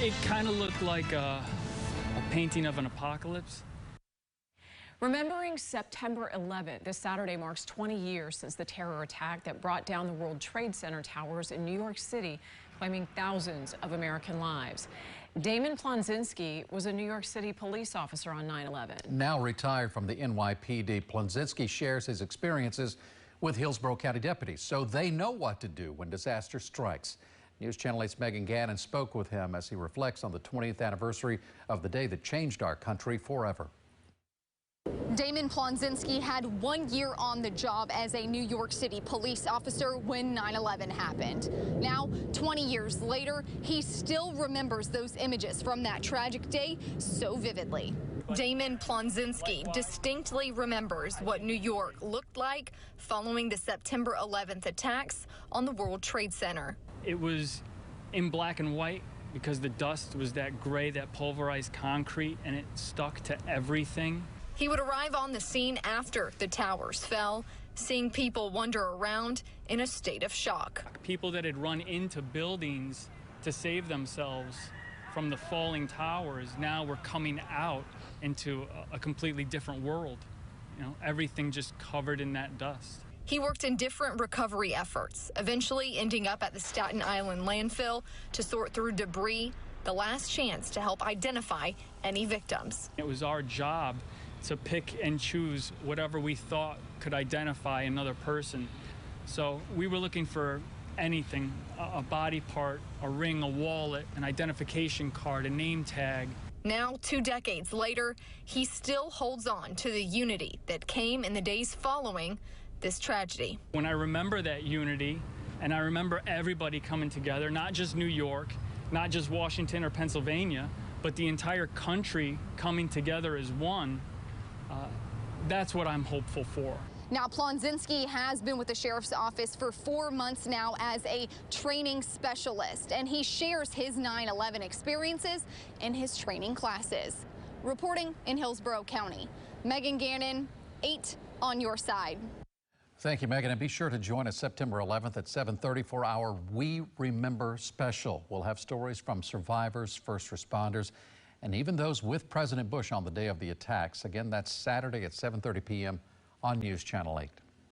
It kind of looked like a painting of an apocalypse. Remembering September 11th, this Saturday marks 20 years since the terror attack that brought down the World Trade Center towers in New York City, claiming thousands of American lives. Damon Plonzinski was a New York City police officer on 9/11. Now retired from the NYPD, Plonzinski shares his experiences with Hillsborough County deputies, so they know what to do when disaster strikes. News Channel 8's Megan Gannon spoke with him as he reflects on the 20th anniversary of the day that changed our country forever. Damon Plonzinski had 1 year on the job as a New York City police officer when 9/11 happened. Now, 20 years later, he still remembers those images from that tragic day so vividly. Damon Plonzinski distinctly remembers what New York looked like following the September 11th attacks on the World Trade Center. It was in black and white because the dust was that gray, that pulverized concrete, and it stuck to everything. He would arrive on the scene after the towers fell, seeing people wander around in a state of shock. People that had run into buildings to save themselves from the falling towers now were coming out into a completely different world. You know, everything just covered in that dust. He worked in different recovery efforts, eventually ending up at the Staten Island landfill to sort through debris, the last chance to help identify any victims. It was our job to pick and choose whatever we thought could identify another person. So we were looking for anything, a body part, a ring, a wallet, an identification card, a name tag. Now, 2 decades later, he still holds on to the unity that came in the days following this tragedy. When I remember that unity, and I remember everybody coming together, not just New York, not just Washington or Pennsylvania, but the entire country coming together as one, that's what I'm hopeful for. Now, Plonzinski has been with the sheriff's office for 4 months now as a training specialist, and he shares his 9/11 experiences in his training classes. Reporting in Hillsborough County, Megan Gannon, 8 on your side. Thank you, Megan, and be sure to join us September 11th at 7:30 for our We Remember special. We'll have stories from survivors, first responders, and even those with President Bush on the day of the attacks. Again, that's Saturday at 7:30 p.m. on News Channel 8.